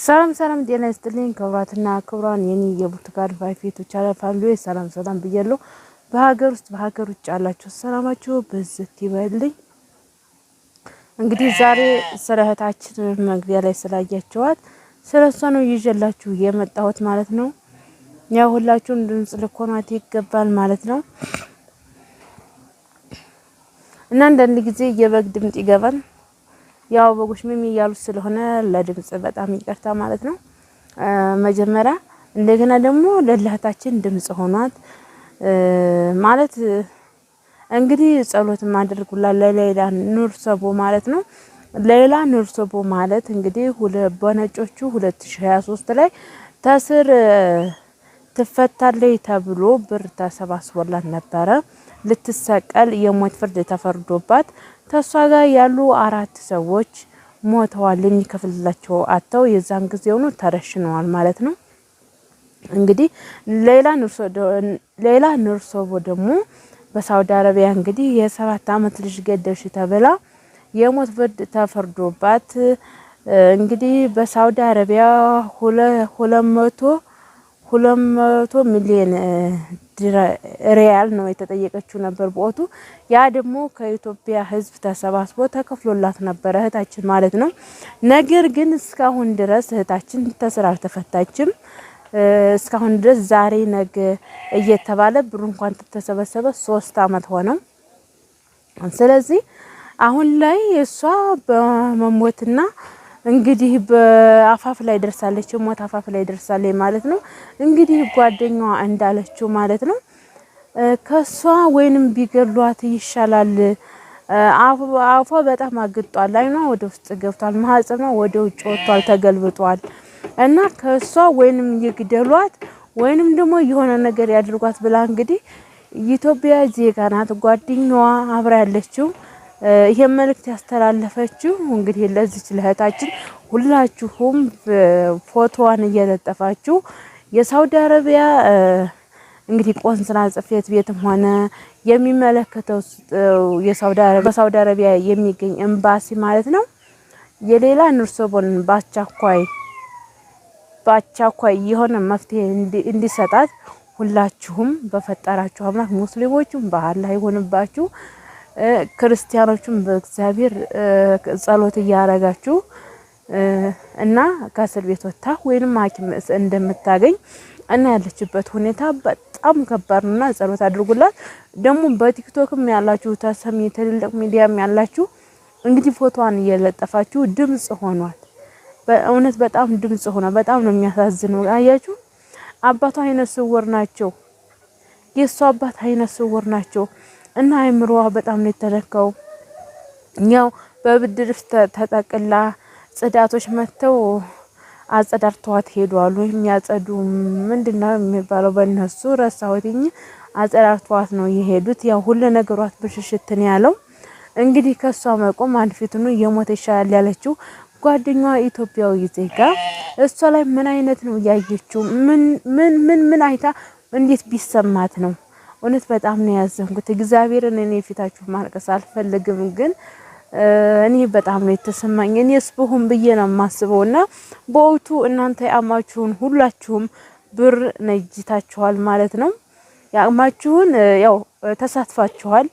ሰላም ሰላም ጤና ይስጥልኝ ክቡራትና ክቡራን የኔ የቡርቱካን ፋይፌቱ ቻናል ፋሚሊዎች ሰላም ብያለሁ። በሀገር ውስጥ በሀገር ውጭ ያላችሁ ሰላማችሁ በዝት ይበልኝ። እንግዲህ ዛሬ ስለ እህታችን መግቢያ ላይ ስላያችኋት ስለሷ ነው ይዤላችሁ የመጣሁት ማለት ነው። ያው ሁላችሁም ድምጽ ልኮናት ይገባል ማለት ነው። እና አንዳንድ ጊዜ የበግ ድምጽ ይገባል። ያው በጎሽ ሚሚ እያሉ ስለሆነ ለድምጽ በጣም ይቅርታ ማለት ነው። መጀመሪያ እንደገና ደግሞ ለእህታችን ድምጽ ሆኗት ማለት እንግዲህ ጸሎት ማድረጉላ ለሌላ ኑር ሰቦ ማለት ነው። ሌላ ኑር ሰቦ ማለት እንግዲህ በነጮቹ 2023 ላይ ታስር ትፈታለች ተብሎ ብር ተሰባስቦላት ነበረ። ልትሰቀል የሞት ፍርድ ተፈርዶባት ተሷ ጋር ያሉ 4 ሰዎች ሞተዋል። የሚከፍልላቸው አጥተው የዛን ጊዜው ነው ተረሽነዋል ማለት ነው። እንግዲህ ሌላ ኑርሶቦ ደግሞ በሳውዲ አረቢያ እንግዲህ የ7 አመት ልጅ ገደልሽ ተብላ የሞት ፍርድ ተፈርዶባት እንግዲህ በሳውዲ አረቢያ 200 ሚሊዮን ሪያል ነው የተጠየቀችው ነበር በወቅቱ። ያ ደግሞ ከኢትዮጵያ ሕዝብ ተሰባስቦ ተከፍሎላት ነበር እህታችን ማለት ነው። ነገር ግን እስካሁን ድረስ እህታችን ተስራ አልተፈታችም። እስካሁን ድረስ ዛሬ ነገ እየተባለ ብሩ እንኳን ተሰበሰበ 3 አመት ሆነው። ስለዚህ አሁን ላይ እሷ በመሞትና እንግዲህ በአፋፍ ላይ ደርሳለች፣ ሞት አፋፍ ላይ ደርሳለች ማለት ነው። እንግዲህ ጓደኛዋ እንዳለችው ማለት ነው ከሷ ወይንም ቢገሏት ይሻላል። አፏ በጣም አግጧል፣ አይኗ ወደ ውስጥ ገብቷል፣ ማህፀኗ ወደ ውጭ ወጥቷል፣ ተገልብጧል። እና ከሷ ወይንም ይግደሏት ወይንም ደግሞ የሆነ ነገር ያድርጓት ብላ እንግዲህ ኢትዮጵያ ዜጋ ናት ጓደኛዋ አብራ ያለችው ይሄ መልእክት ያስተላለፈችው እንግዲህ ለዚህ ለእህታችን ሁላችሁም ፎቶዋን እየለጠፋችሁ የሳውዲ አረቢያ እንግዲህ ቆንስላ ጽሕፈት ቤትም ሆነ የሚመለከተው በሳውዲ አረቢያ የሚገኝ ኤምባሲ ማለት ነው የሌላ ኑርሶቦን በአስቸኳይ የሆነ መፍትሄ እንዲሰጣት ሁላችሁም በፈጠራችሁ አምላክ ሙስሊሞችም በአላህ ይሆንባችሁ ክርስቲያኖችም በእግዚአብሔር ጸሎት እያረጋችሁ እና ከእስር ቤት ወጣ ወይንም ሐኪም እንደምታገኝ እና ያለችበት ሁኔታ በጣም ከባድና ጸሎት አድርጉላት። ደግሞ በቲክቶክም ያላችሁ ተሰሚ ትልልቅ ሚዲያም ያላችሁ እንግዲህ ፎቶዋን እየለጠፋችሁ ድምጽ ሆኗል። በእውነት በጣም ድምጽ ሆኗ። በጣም ነው የሚያሳዝነው። አያችሁ አባቷ አይነ ስውር ናቸው። የሷ አባት አይነ ስውር ናቸው። እና አይምሮዋ በጣም ነው የተነካው። ያው በብድር ተጠቅላ ጽዳቶች መተው አጸዳርተዋት ሄዷል። የሚያጸዱ ምንድነው የሚባለው በእነሱ ረሳሁትኝ። አጸዳርተዋት ነው የሄዱት። ያው ሁሉ ነገሯት ብሽሽትን ያለው እንግዲህ ከሷ መቆም አንድ ፊቱን የሞተ ይሻላል ያለችው ጓደኛዋ ኢትዮጵያዊ ዜጋ እሷ ላይ ምን አይነት ነው ያየችው? ምን አይታ እንዴት ቢሰማት ነው? እውነት በጣም ነው ያዘንኩት። እግዚአብሔርን እኔ ፊታችሁ ማልቀስ አልፈልግም፣ ግን እኔ በጣም ነው የተሰማኝ። እኔስ ብሆን ብዬ ነው የማስበውና በወቅቱ እናንተ ያማችሁን ሁላችሁም ብር ነጅታችኋል ማለት ነው። ያማችሁን ያው ተሳትፋችኋል።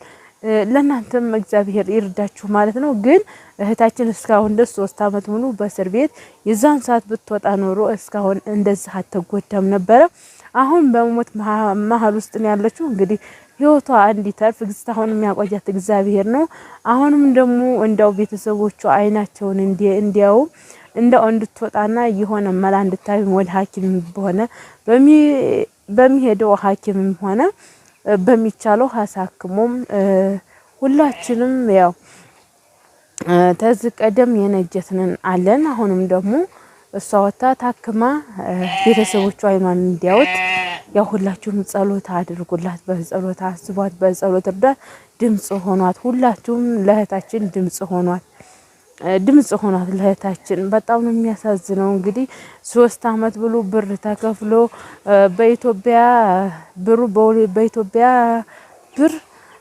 ለእናንተም እግዚአብሔር ይርዳችሁ ማለት ነው። ግን እህታችን እስካሁን ድረስ 3 አመት ሙሉ በእስር ቤት የዛን ሰዓት ብትወጣ ኖሮ እስካሁን እንደዚህ አትጎዳም ነበረ። አሁን በሞት መሀል ውስጥ ነው ያለችው። እንግዲህ ህይወቷ እንዲተርፍ እስካሁን የሚያቆያት እግዚአብሔር ነው። አሁንም ደግሞ እንደው ቤተሰቦቿ አይናቸውን እንዲያው እንደው እንድትወጣና የሆነ መላ እንድታይ ወደ ሐኪም ሆነ በሚሄደው ሐኪምም ሆነ በሚቻለው ሐሳክሞም ሁላችንም ያው ተዝቀደም የነጀትንን አለን። አሁንም ደግሞ እሷ ወጣ ታክማ ቤተሰቦቿ አይኗን እንዲያውት ያው ሁላችሁም ጸሎት አድርጉላት፣ በጸሎት አስቧት፣ በጸሎት እርዳት። ድምጽ ሆኗት፣ ሁላችሁም ለእህታችን ድምጽ ሆኗት ለእህታችን። በጣም ነው የሚያሳዝነው። እንግዲህ 3 አመት ብሎ ብር ተከፍሎ በኢትዮጵያ ብር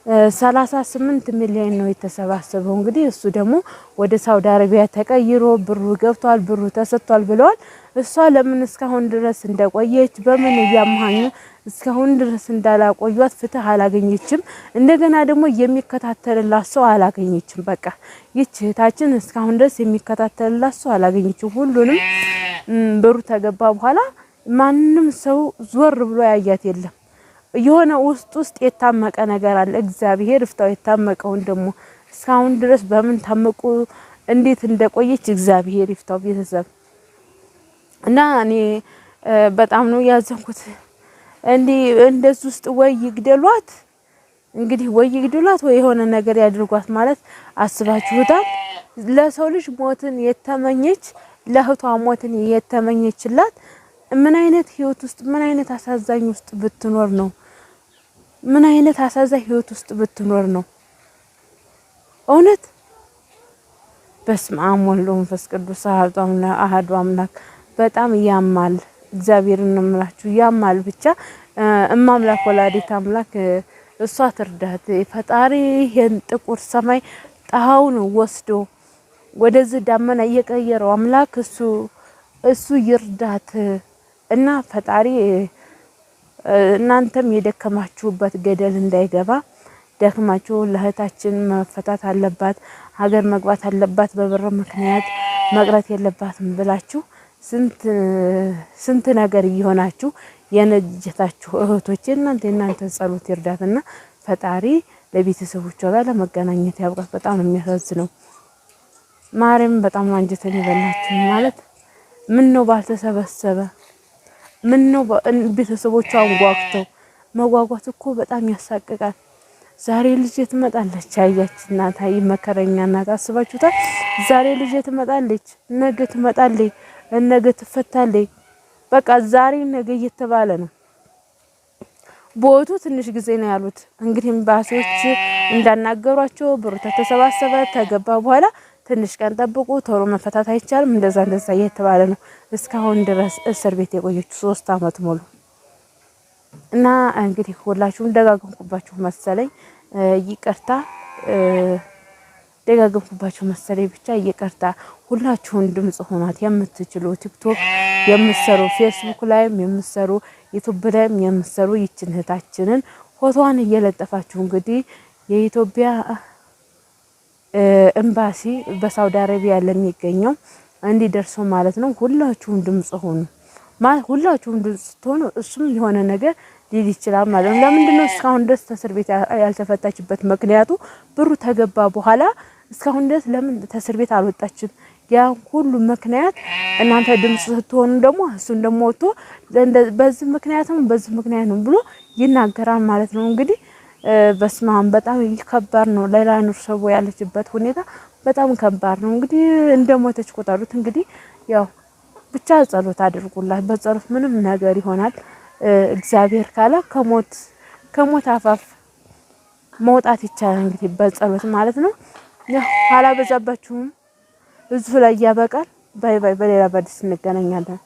38 ሚሊዮን ነው የተሰባሰበው። እንግዲህ እሱ ደግሞ ወደ ሳውዲ አረቢያ ተቀይሮ ብሩ ገብቷል፣ ብሩ ተሰጥቷል ብለዋል። እሷ ለምን እስካሁን ድረስ እንደቆየች በምን እያመሃኙ እስካሁን ድረስ እንዳላቆዩት ፍትህ አላገኘችም። እንደገና ደግሞ የሚከታተልላት ሰው አላገኘችም። በቃ ይች እህታችን እስካሁን ድረስ የሚከታተልላት ሰው አላገኘችም። ሁሉንም ብሩ ተገባ በኋላ ማንም ሰው ዞር ብሎ ያያት የለም። የሆነ ውስጥ የታመቀ ነገር አለ። እግዚአብሔር ይፍታው። የታመቀውን ደግሞ እስካሁን ድረስ በምን ታመቁ እንዴት እንደቆየች እግዚአብሔር ይፍታው። ቤተሰብ እና እኔ በጣም ነው ያዘንኩት። እንደዚህ ውስጥ ወይ ይግደሏት እንግዲህ ወይ ይግደሏት ወይ የሆነ ነገር ያድርጓት ማለት አስባችሁታል? ለሰው ልጅ ሞትን የተመኘች ለእህቷ ሞትን የተመኘችላት ምን አይነት ህይወት ውስጥ ምን አይነት አሳዛኝ ውስጥ ብትኖር ነው? ምን አይነት አሳዛኝ ህይወት ውስጥ ብትኖር ነው? እውነት በስመ አብ ወወልድ ወመንፈስ ቅዱስ አሐዱ አምላክ። በጣም ያማል። እግዚአብሔርን ነው የምላችሁ ያማል። ብቻ እማምላክ ወላዲት አምላክ እሷ ትርዳት። ፈጣሪ ይሄን ጥቁር ሰማይ ጣሃውን ወስዶ ወደዚህ ዳመና እየቀየረው አምላክ እሱ ይርዳት እና ፈጣሪ እናንተም የደከማችሁበት ገደል እንዳይገባ ደክማችሁ ለእህታችን መፈታት አለባት፣ ሀገር መግባት አለባት፣ በብር ምክንያት መቅረት የለባትም ብላችሁ ስንት ነገር እየሆናችሁ የነጀታችሁ እህቶች እናንተ ጸሎት ይርዳትና ፈጣሪ ለቤተሰቦቿ ጋር ለመገናኘት ያብቃት። በጣም ነው የሚያሳዝነው። ማርያም በጣም አንጀቴን ይበላችሁ ማለት ምን ነው ባልተሰበሰበ ምን ነው ቤተሰቦቿ አንጓጉተው መጓጓት እኮ በጣም ያሳቅቃል። ዛሬ ልጅ ትመጣለች አያችና ታይ መከረኛ እናት አስባችሁታል። ዛሬ ልጅ ትመጣለች፣ ነገ ትመጣለች፣ ነገ ትፈታለች። በቃ ዛሬ ነገ እየተባለ ነው። ቦቱ ትንሽ ጊዜ ነው ያሉት። እንግዲህ ኤምባሲዎች እንዳናገሯቸው ብሩ ተሰባሰበ ተገባ በኋላ ትንሽ ቀን ጠብቁ ቶሎ መፈታት አይቻልም እንደዛ እየተባለ ነው እስካሁን ድረስ እስር ቤት የቆየችው 3 አመት ሙሉ። እና እንግዲህ ሁላችሁም ደጋግምኩባችሁ መሰለኝ ይቅርታ ደጋግምኩባችሁ መሰለኝ ብቻ ይቅርታ። ሁላችሁም ድምጽ ሆናት የምትችሉ ቲክቶክ የምትሰሩ ፌስቡክ ላይም የምትሰሩ ዩቲዩብ ላይም የምትሰሩ ይችን እህታችንን ፎቶዋን እየለጠፋችሁ እንግዲህ የኢትዮጵያ ኤምባሲ በሳውዲ አረቢያ ለሚገኘው እንዲደርሱ ማለት ነው። ሁላችሁም ድምጽ ሆኑ ማለት ሁላችሁም ድምጽ ሆኑ። እሱም የሆነ ነገር ሊል ይችላል ማለት ነው። ለምንድነው እስካሁን ድረስ ተስር ቤት ያልተፈታችበት? ምክንያቱ ብሩ ተገባ በኋላ እስካሁን ድረስ ለምን ተስር ቤት አልወጣችም? ያ ሁሉ ምክንያት እናንተ ድምጽ ስትሆኑ ደግሞ እሱን ደግሞ ወጥቶ በዚህ ምክንያት ነው ብሎ ይናገራል ማለት ነው። እንግዲህ በስማም በጣም ከባድ ነው። ሌላ ኑር ሰው ያለችበት ሁኔታ በጣም ከባድ ነው። እንግዲህ እንደሞተች ቆጠሩት። እንግዲህ ያው ብቻ ጸሎት አድርጉላት። በጸሎት ምንም ነገር ይሆናል። እግዚአብሔር ካለ ከሞት አፋፍ መውጣት ይቻላል። እንግዲህ በጸሎት ማለት ነው። ያው አላበዛባችሁም። እዚሁ ላይ ያበቃል። ባይ ባይ። በሌላ በአዲስ እንገናኛለን።